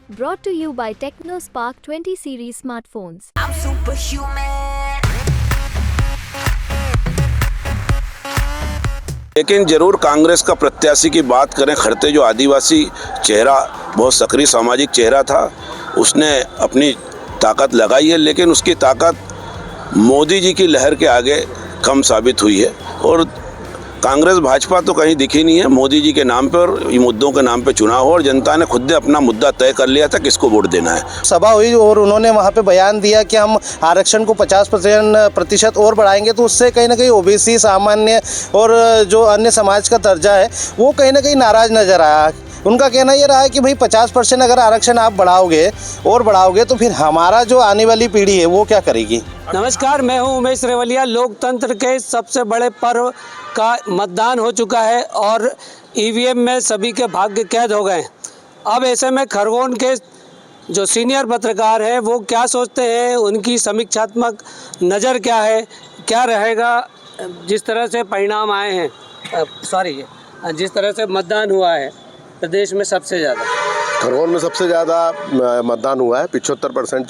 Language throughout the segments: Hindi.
Brought to you by TechnoSpark 20 series smartphones. I'm superhuman. लेकिन जरूर कांग्रेस का प्रत्याशी की बात करें, खड़ते जो आदिवासी चेहरा, बहुत सक्रिय सामाजिक चेहरा था, उसने अपनी ताकत लगाई है, लेकिन उसकी ताकत मोदी जी की लहर के आगे कम साबित हुई है। और कांग्रेस भाजपा तो कहीं दिखी नहीं है। मोदी जी के नाम पर और ये मुद्दों के नाम पे चुनाव हो और जनता ने खुद अपना मुद्दा तय कर लिया था किसको वोट देना है। सभा हुई और उन्होंने वहाँ पे बयान दिया कि हम आरक्षण को 50% और बढ़ाएंगे, तो उससे कहीं ना कहीं ओबीसी, सामान्य और जो अन्य समाज का दर्जा है वो कहीं ना कहीं नाराज नजर आया। उनका कहना ये रहा है कि भाई 50% अगर आरक्षण आप बढ़ाओगे तो फिर हमारा जो आने वाली पीढ़ी है वो क्या करेगी। नमस्कार, मैं हूं उमेश रेवलिया। लोकतंत्र के सबसे बड़े पर्व का मतदान हो चुका है और ईवीएम में सभी के भाग्य कैद हो गए। अब ऐसे में खरगोन के जो सीनियर पत्रकार हैं वो क्या सोचते हैं, उनकी समीक्षात्मक नज़र क्या है, क्या रहेगा जिस तरह से परिणाम आए हैं, जिस तरह से मतदान हुआ है प्रदेश में सबसे ज़्यादा। खरगोन में सबसे ज़्यादा मतदान हुआ है 75%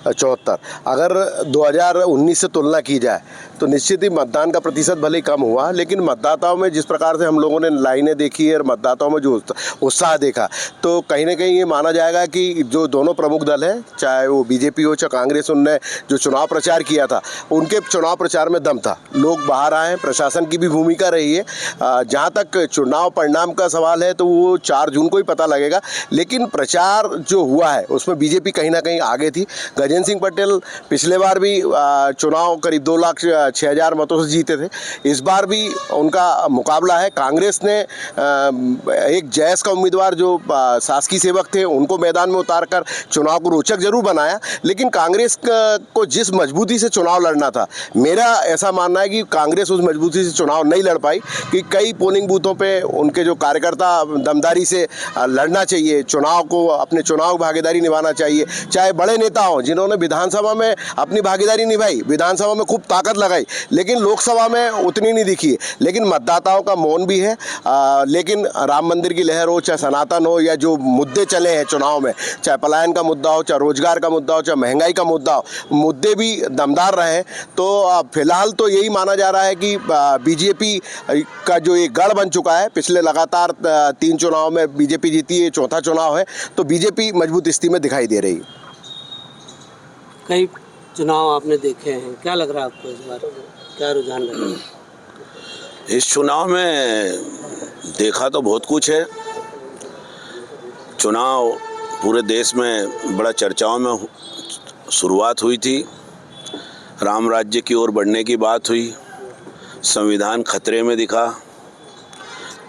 74। अगर 2019 से तुलना की जाए तो निश्चित ही मतदान का प्रतिशत भले ही कम हुआ, लेकिन मतदाताओं में जिस प्रकार से हम लोगों ने लाइनें देखी और मतदाताओं में जो उत्साह देखा, तो कहीं ना कहीं ये माना जाएगा कि जो दोनों प्रमुख दल हैं, चाहे वो बीजेपी हो चाहे कांग्रेस, उनने जो चुनाव प्रचार किया था उनके चुनाव प्रचार में दम था। लोग बाहर आए हैं, प्रशासन की भी भूमिका रही है। जहाँ तक चुनाव परिणाम का सवाल है तो वो 4 जून को ही पता लगेगा, लेकिन प्रचार जो हुआ है उसमें बीजेपी कहीं ना कहीं आगे थी। गजेंद्र सिंह पटेल पिछले बार भी चुनाव करीब 2,06,000 मतों से जीते थे। इस बार भी उनका मुकाबला है। कांग्रेस ने एक जैस का उम्मीदवार जो शासकीय सेवक थे उनको मैदान में उतारकर चुनाव को रोचक जरूर बनाया, लेकिन कांग्रेस को जिस मजबूती से चुनाव लड़ना था, मेरा ऐसा मानना है कि कांग्रेस उस मजबूती से चुनाव नहीं लड़ पाई। कि कई पोलिंग बूथों पे उनके जो कार्यकर्ता दमदारी से लड़ना चाहिए, चुनाव को अपने चुनाव भागीदारी निभाना चाहिए। चाहे बड़े नेता हों जिन्होंने विधानसभा में अपनी भागीदारी निभाई, विधानसभा में खूब ताकत लगाई, लेकिन लोकसभा में उतनी नहीं दिखी। लेकिन मतदाताओं का मौन भी है। लेकिन राम मंदिर की लहर हो, चाहे सनातन हो, या जो मुद्दे चले हैं चुनाव में, चाहे पलायन का मुद्दा हो, चाहे रोजगार का मुद्दा हो, चाहे महंगाई का मुद्दा हो, मुद्दे भी दमदार रहे। तो फिलहाल तो यही माना जा रहा है कि बीजेपी का जो एक गढ़ बन चुका है, पिछले लगातार 3 चुनाव में बीजेपी जीती है, चौथा चुनाव है, तो बीजेपी मजबूत स्थिति में दिखाई दे रही है। कई चुनाव आपने देखे हैं, क्या लग रहा है आपको इस बार, क्या रुझान लग रहा है? इस चुनाव में देखा तो बहुत कुछ है। चुनाव पूरे देश में बड़ा चर्चाओं में शुरुआत हुई थी। राम राज्य की ओर बढ़ने की बात हुई, संविधान खतरे में दिखा,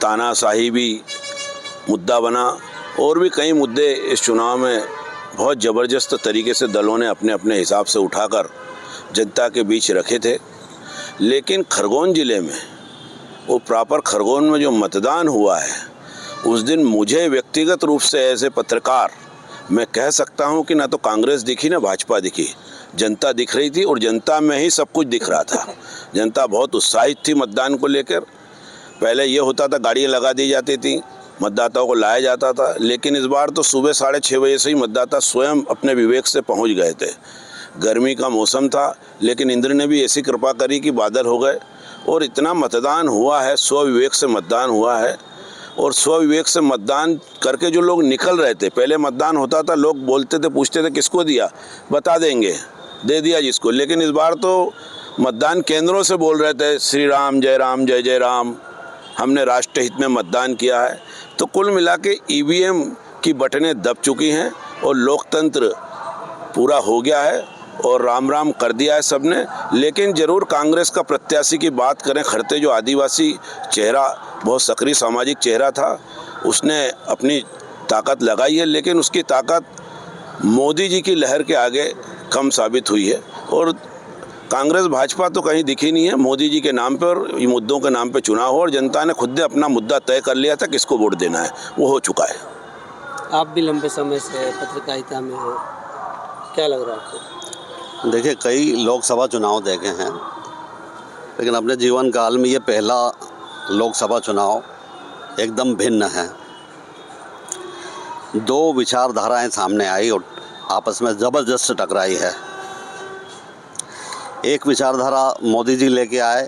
तानाशाही भी मुद्दा बना, और भी कई मुद्दे इस चुनाव में बहुत ज़बरदस्त तरीके से दलों ने अपने अपने हिसाब से उठाकर जनता के बीच रखे थे। लेकिन खरगोन ज़िले में, वो प्रॉपर खरगोन में जो मतदान हुआ है, उस दिन मुझे व्यक्तिगत रूप से ऐसे पत्रकार मैं कह सकता हूं कि ना तो कांग्रेस दिखी ना भाजपा दिखी, जनता दिख रही थी और जनता में ही सब कुछ दिख रहा था। जनता बहुत उत्साहित थी मतदान को लेकर। पहले ये होता था गाड़ियाँ लगा दी जाती थी, मतदाताओं को लाया जाता था, लेकिन इस बार तो सुबह 6:30 बजे से ही मतदाता स्वयं अपने विवेक से पहुंच गए थे। गर्मी का मौसम था, लेकिन इंद्र ने भी ऐसी कृपा करी कि बादल हो गए और इतना मतदान हुआ है, स्वविवेक से मतदान हुआ है। और स्वविवेक से मतदान करके जो लोग निकल रहे थे, पहले मतदान होता था, लोग बोलते थे, पूछते थे किसको दिया, बता देंगे, दे दिया जिसको। लेकिन इस बार तो मतदान केंद्रों से बोल रहे थे, श्री राम, जय जय राम, हमने राष्ट्र हित में मतदान किया है। तो कुल मिला के ईवीएम की बटनें दब चुकी हैं और लोकतंत्र पूरा हो गया है और राम राम कर दिया है सबने। लेकिन ज़रूर कांग्रेस का प्रत्याशी की बात करें, खड़ते जो आदिवासी चेहरा, बहुत सक्रिय सामाजिक चेहरा था, उसने अपनी ताकत लगाई है, लेकिन उसकी ताकत मोदी जी की लहर के आगे कम साबित हुई है। और कांग्रेस भाजपा तो कहीं दिखी नहीं है। मोदी जी के नाम पर और ये मुद्दों के नाम पर चुनाव हो और जनता ने खुद अपना मुद्दा तय कर लिया था किसको वोट देना है, वो हो चुका है। आप भी लंबे समय से पत्रकारिता में हो, क्या लग रहा है आपको? देखिए, कई लोकसभा चुनाव देखे हैं, लेकिन अपने जीवन काल में ये पहला लोकसभा चुनाव एकदम भिन्न है। दो विचारधाराएं सामने आई और आपस में ज़बरदस्त टकराई है। एक विचारधारा मोदी जी लेके आए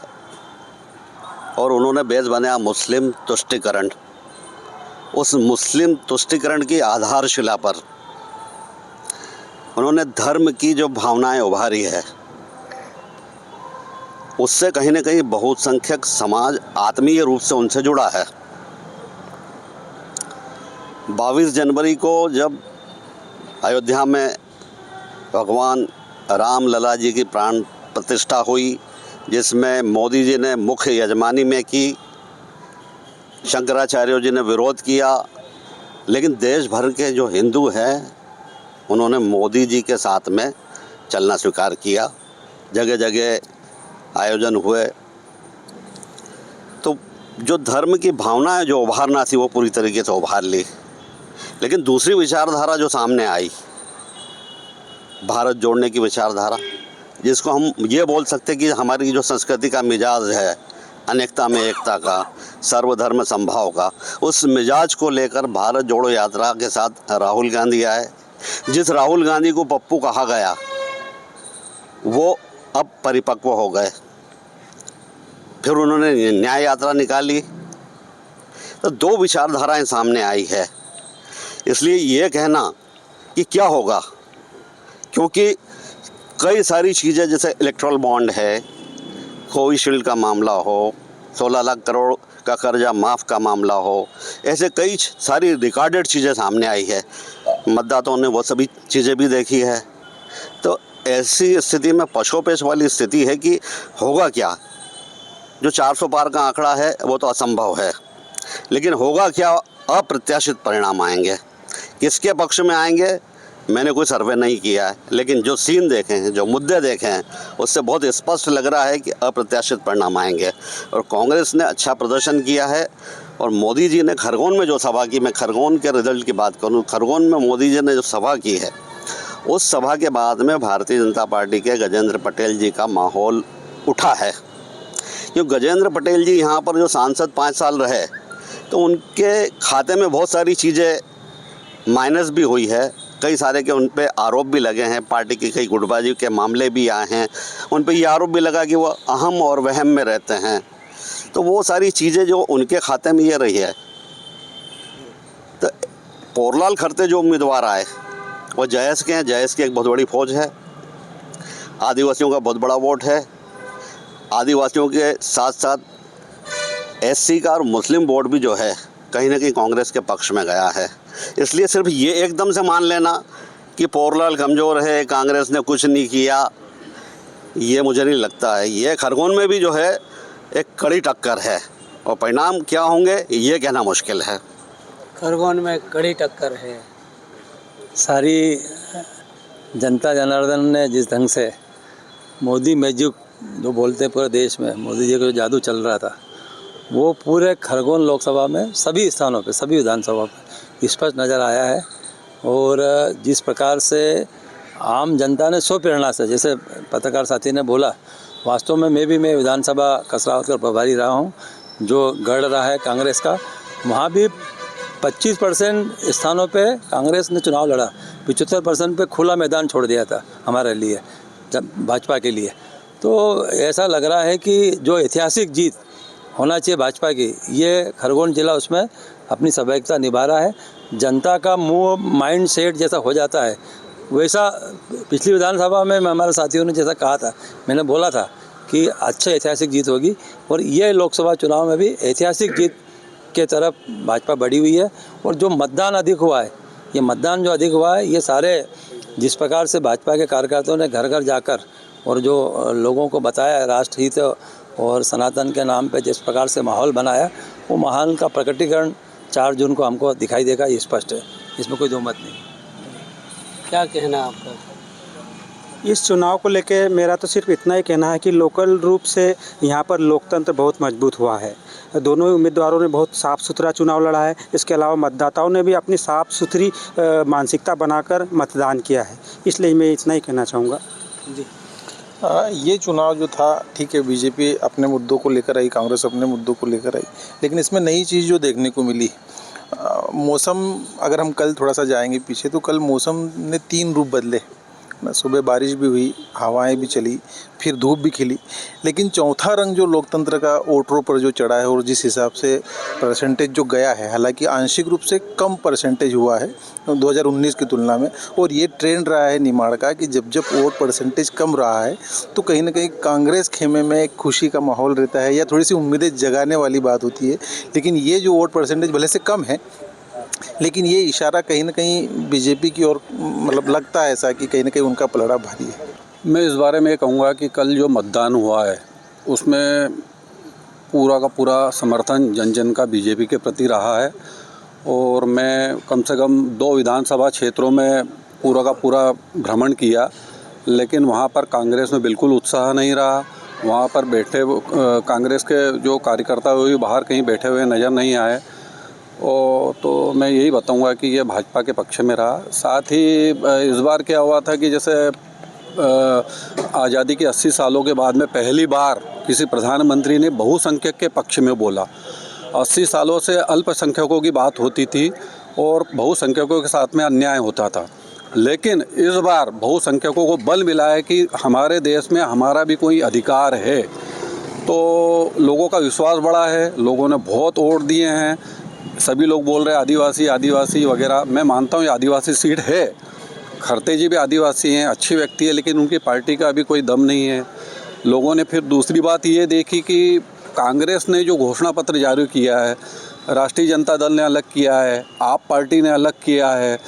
और उन्होंने बेस बनाया मुस्लिम तुष्टीकरण। उस मुस्लिम तुष्टीकरण की आधारशिला पर उन्होंने धर्म की जो भावनाएं उभारी है, उससे कहीं न कहीं बहुसंख्यक समाज आत्मीय रूप से उनसे जुड़ा है। 22 जनवरी को जब अयोध्या में भगवान राम लला जी की प्राण प्रतिष्ठा हुई, जिसमें मोदी जी ने मुख्य यजमानी में की, शंकराचार्य जी ने विरोध किया, लेकिन देश भर के जो हिंदू हैं उन्होंने मोदी जी के साथ में चलना स्वीकार किया। जगह जगह आयोजन हुए, तो जो धर्म की भावना है जो उभारना थी वो पूरी तरीके से उभार ली। लेकिन दूसरी विचारधारा जो सामने आई, भारत जोड़ने की विचारधारा, जिसको हम ये बोल सकते कि हमारी जो संस्कृति का मिजाज है, अनेकता में एकता का, सर्वधर्म संभाव का, उस मिजाज को लेकर भारत जोड़ो यात्रा के साथ राहुल गांधी आए। जिस राहुल गांधी को पप्पू कहा गया वो अब परिपक्व हो गए। फिर उन्होंने न्याय यात्रा निकाली। तो दो विचारधाराएं सामने आई है। इसलिए ये कहना कि क्या होगा, क्योंकि कई सारी चीज़ें जैसे इलेक्ट्रल बॉन्ड है, कोविशील्ड का मामला हो, 16 लाख करोड़ का कर्जा माफ़ का मामला हो, ऐसे कई सारी रिकॉर्डेड चीज़ें सामने आई है। मतदाताओं ने वो सभी चीज़ें भी देखी है। तो ऐसी स्थिति में पशोपेश वाली स्थिति है कि होगा क्या। जो 400 पार का आंकड़ा है वो तो असंभव है, लेकिन होगा क्या, अप्रत्याशित परिणाम आएंगे। किसके पक्ष में आएंगे मैंने कोई सर्वे नहीं किया है, लेकिन जो सीन देखे हैं, जो मुद्दे देखे हैं, उससे बहुत स्पष्ट लग रहा है कि अप्रत्याशित परिणाम आएंगे। और कांग्रेस ने अच्छा प्रदर्शन किया है और मोदी जी ने खरगोन में जो सभा की, मैं खरगोन के रिजल्ट की बात करूं, खरगोन में मोदी जी ने जो सभा की है, उस सभा के बाद में भारतीय जनता पार्टी के गजेंद्र पटेल जी का माहौल उठा है। क्योंकि गजेंद्र पटेल जी यहाँ पर जो सांसद 5 साल रहे, तो उनके खाते में बहुत सारी चीज़ें माइनस भी हुई है। कई सारे के उन पे आरोप भी लगे हैं, पार्टी की कई गुटबाजी के मामले भी आए हैं। उन पे ये आरोप भी लगा कि वो अहम और वहम में रहते हैं। तो वो सारी चीज़ें जो उनके खाते में ये रही है। तो पोरलाल खरते जो उम्मीदवार आए वो जयस के हैं। जयस की एक बहुत बड़ी फौज है, आदिवासियों का बहुत बड़ा वोट है। आदिवासियों के साथ साथ एससी का और मुस्लिम वोट भी जो है कहीं ना कहीं कांग्रेस के पक्ष में गया है। इसलिए सिर्फ ये एकदम से मान लेना कि पोरलाल कमज़ोर है, कांग्रेस ने कुछ नहीं किया, ये मुझे नहीं लगता है। ये खरगोन में भी जो है एक कड़ी टक्कर है और परिणाम क्या होंगे ये कहना मुश्किल है। खरगोन में कड़ी टक्कर है। सारी जनता जनार्दन ने जिस ढंग से मोदी मैजिक जो बोलते पूरे देश में मोदी जी का जो जादू चल रहा था, वो पूरे खरगोन लोकसभा में सभी स्थानों पे, सभी विधानसभा पे स्पष्ट नज़र आया है। और जिस प्रकार से आम जनता ने स्वप्रेरणा से, जैसे पत्रकार साथी ने बोला, वास्तव में मैं विधानसभा कसरावत का प्रभारी रहा हूँ, जो गढ़ रहा है कांग्रेस का, वहाँ भी 25% स्थानों पे कांग्रेस ने चुनाव लड़ा, 75% पे खुला मैदान छोड़ दिया था हमारे लिए, जब भाजपा के लिए। तो ऐसा लग रहा है कि जो ऐतिहासिक जीत होना चाहिए भाजपा की, ये खरगोन जिला उसमें अपनी सहभागिता निभा रहा है। जनता का माइंड सेट जैसा हो जाता है, वैसा पिछली विधानसभा में हमारे साथियों ने जैसा कहा था, मैंने बोला था कि अच्छा ऐतिहासिक जीत होगी, और ये लोकसभा चुनाव में भी ऐतिहासिक जीत के तरफ भाजपा बढ़ी हुई है। और जो मतदान अधिक हुआ है, ये मतदान जो अधिक हुआ है, ये सारे जिस प्रकार से भाजपा के कार्यकर्ताओं ने घर घर जाकर और जो लोगों को बताया राष्ट्रहित और सनातन के नाम पे जिस प्रकार से माहौल बनाया, वो माहौल का प्रकटीकरण 4 जून को हमको दिखाई देगा, ये स्पष्ट है, इसमें कोई दो मत नहीं। क्या कहना है आपका? इस चुनाव को लेके मेरा तो सिर्फ इतना ही कहना है कि लोकल रूप से यहाँ पर लोकतंत्र बहुत मजबूत हुआ है। दोनों उम्मीदवारों ने बहुत साफ़ सुथरा चुनाव लड़ा है। इसके अलावा मतदाताओं ने भी अपनी साफ़ सुथरी मानसिकता बनाकर मतदान किया है। इसलिए मैं इतना ही कहना चाहूँगा। जी, ये चुनाव जो था, ठीक है, बीजेपी अपने मुद्दों को लेकर आई, कांग्रेस अपने मुद्दों को लेकर आई, लेकिन इसमें नई चीज़ जो देखने को मिली, मौसम अगर हम कल थोड़ा सा जाएंगे पीछे तो कल मौसम ने 3 रूप बदले ना। सुबह बारिश भी हुई, हवाएं भी चली, फिर धूप भी खिली, लेकिन चौथा रंग जो लोकतंत्र का वोटरों पर जो चढ़ा है और जिस हिसाब से परसेंटेज जो गया है, हालांकि आंशिक रूप से कम परसेंटेज हुआ है 2019 की तुलना में, और ये ट्रेंड रहा है निमाड़ का कि जब जब वोट परसेंटेज कम रहा है तो कहीं ना कहीं कांग्रेस खेमे में एक खुशी का माहौल रहता है या थोड़ी सी उम्मीदें जगाने वाली बात होती है। लेकिन ये जो वोट परसेंटेज भले से कम है, लेकिन ये इशारा कहीं ना कहीं बीजेपी की ओर मतलब लगता है ऐसा कि कहीं ना कहीं उनका पलड़ा भारी है। मैं इस बारे में ये कहूँगा कि कल जो मतदान हुआ है उसमें पूरा का पूरा समर्थन जन जन का बीजेपी के प्रति रहा है, और मैं कम से कम 2 विधानसभा क्षेत्रों में पूरा का पूरा भ्रमण किया, लेकिन वहाँ पर कांग्रेस में बिल्कुल उत्साह नहीं रहा। वहाँ पर बैठे कांग्रेस के जो कार्यकर्ता हुए बाहर कहीं बैठे हुए नज़र नहीं आए, और तो मैं यही बताऊंगा कि ये भाजपा के पक्ष में रहा। साथ ही इस बार क्या हुआ था कि जैसे आज़ादी के 80 सालों के बाद में पहली बार किसी प्रधानमंत्री ने बहुसंख्यक के पक्ष में बोला। 80 सालों से अल्पसंख्यकों की बात होती थी और बहुसंख्यकों के साथ में अन्याय होता था, लेकिन इस बार बहुसंख्यकों को बल मिला है कि हमारे देश में हमारा भी कोई अधिकार है, तो लोगों का विश्वास बढ़ा है। लोगों ने बहुत वोट दिए हैं। सभी लोग बोल रहे हैं आदिवासी आदिवासी वगैरह। मैं मानता हूँ ये आदिवासी सीट है, खरते जी भी आदिवासी हैं, अच्छी व्यक्ति है, लेकिन उनकी पार्टी का अभी कोई दम नहीं है। लोगों ने फिर दूसरी बात ये देखी कि कांग्रेस ने जो घोषणा पत्र जारी किया है, राष्ट्रीय जनता दल ने अलग किया है, आप पार्टी ने अलग किया है,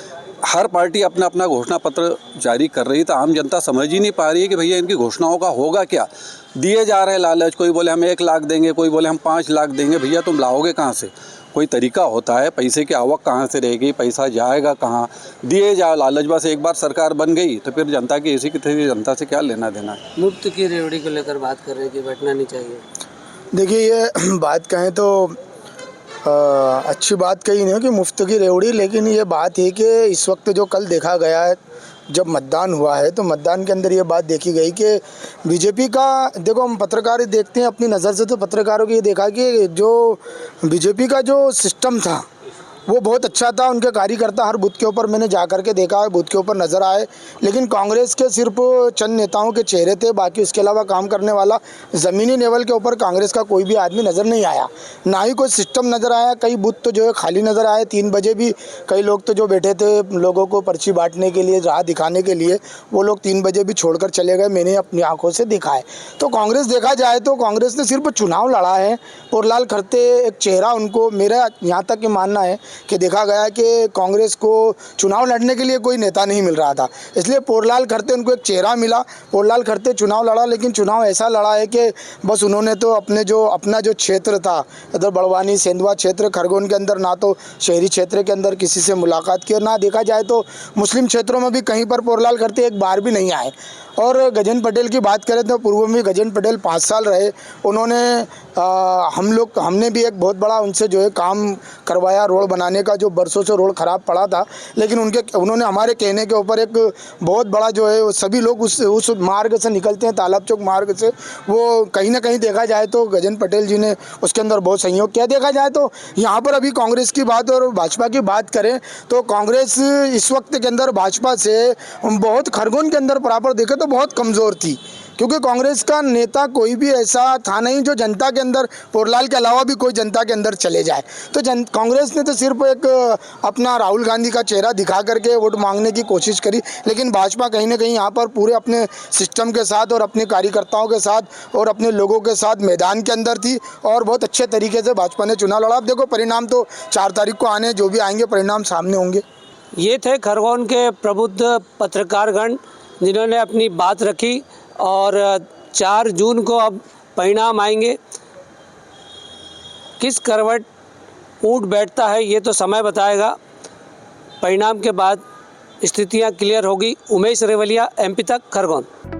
हर पार्टी अपना अपना घोषणा पत्र जारी कर रही है, तो आम जनता समझ ही नहीं पा रही है कि भैया इनकी घोषणाओं का होगा क्या। दिए जा रहे लालच, कोई बोले हम 1 लाख देंगे, कोई बोले हम 5 लाख देंगे। भैया तुम लाओगे कहाँ से? कोई तरीका होता है, पैसे की आवक कहाँ से रहेगी, पैसा जाएगा कहाँ? दिए जाओ लालच, बस एक बार सरकार बन गई तो फिर जनता की ऐसी की तैसी, जनता से क्या लेना देना है। मुफ्त की रेवड़ी को लेकर बात कर रहे हैं कि बैठना नहीं चाहिए। देखिए, ये बात कहें तो अच्छी बात कही नहीं है कि मुफ्त की रेवड़ी, लेकिन ये बात है कि इस वक्त जो कल देखा गया है, जब मतदान हुआ है तो मतदान के अंदर ये बात देखी गई कि बीजेपी का, देखो हम पत्रकार देखते हैं अपनी नज़र से, तो पत्रकारों की ये देखा कि जो बीजेपी का जो सिस्टम था वो बहुत अच्छा था। उनके कार्यकर्ता हर बूथ के ऊपर मैंने जा कर के देखा है, बूथ के ऊपर नज़र आए, लेकिन कांग्रेस के सिर्फ चंद नेताओं के चेहरे थे, बाकी उसके अलावा काम करने वाला ज़मीनी लेवल के ऊपर कांग्रेस का कोई भी आदमी नज़र नहीं आया, ना ही कोई सिस्टम नज़र आया। कई बूथ तो जो है खाली नज़र आए। 3 बजे भी कई लोग तो जो बैठे थे लोगों को पर्ची बांटने के लिए, राह दिखाने के लिए, वो लोग 3 बजे भी छोड़कर चले गए, मैंने अपनी आंखों से देखा है। तो कांग्रेस देखा जाए तो कांग्रेस ने सिर्फ चुनाव लड़ा है। पोरलाल खरते एक चेहरा, उनको मेरा यहाँ तक ये मानना है कि देखा गया कि कांग्रेस को चुनाव लड़ने के लिए कोई नेता नहीं मिल रहा था, इसलिए पोरलाल खरते उनको एक चेहरा मिला। पोरलाल खरते चुनाव लड़ा, लेकिन चुनाव ऐसा लड़ा है कि बस उन्होंने तो अपना जो क्षेत्र था, इधर बड़वानी सेंधवा क्षेत्र खरगोन के अंदर, ना तो शहरी क्षेत्र के अंदर किसी से मुलाकात की, और ना देखा जाए तो मुस्लिम क्षेत्रों में भी कहीं पर पोरलाल खरते एक बार भी नहीं आए। और गजेंद्र पटेल की बात करें तो पूर्व में गजेंद्र पटेल 5 साल रहे, उन्होंने हमने भी एक बहुत बड़ा उनसे जो है काम करवाया, रोड बनाने का, जो बरसों से रोड ख़राब पड़ा था, लेकिन उन्होंने हमारे कहने के ऊपर एक बहुत बड़ा जो है, सभी लोग उस मार्ग से निकलते हैं, तालाब चौक मार्ग से, वो कहीं ना कहीं देखा जाए तो गजेंद्र पटेल जी ने उसके अंदर बहुत सहयोग किया। देखा जाए तो यहाँ पर अभी कांग्रेस की बात और भाजपा की बात करें तो कांग्रेस इस वक्त के अंदर भाजपा से बहुत, खरगोन के अंदर बराबर देखें तो बहुत कमज़ोर थी, क्योंकि कांग्रेस का नेता कोई भी ऐसा था नहीं जो जनता के अंदर, पोरलाल के अलावा भी कोई जनता के अंदर चले जाए। तो कांग्रेस ने तो सिर्फ एक अपना राहुल गांधी का चेहरा दिखा करके वोट मांगने की कोशिश करी, लेकिन भाजपा कहीं ना कहीं यहाँ पर पूरे अपने सिस्टम के साथ और अपने कार्यकर्ताओं के साथ और अपने लोगों के साथ मैदान के अंदर थी, और बहुत अच्छे तरीके से भाजपा ने चुनाव लड़ा। अब देखो परिणाम तो 4 तारीख को आने, जो भी आएंगे परिणाम सामने होंगे। ये थे खरगोन के प्रबुद्ध पत्रकारगण जिन्होंने अपनी बात रखी, और 4 जून को अब परिणाम आएंगे। किस करवट ऊँट बैठता है ये तो समय बताएगा। परिणाम के बाद स्थितियां क्लियर होगी। उमेश रेवलिया, MP तक, खरगोन।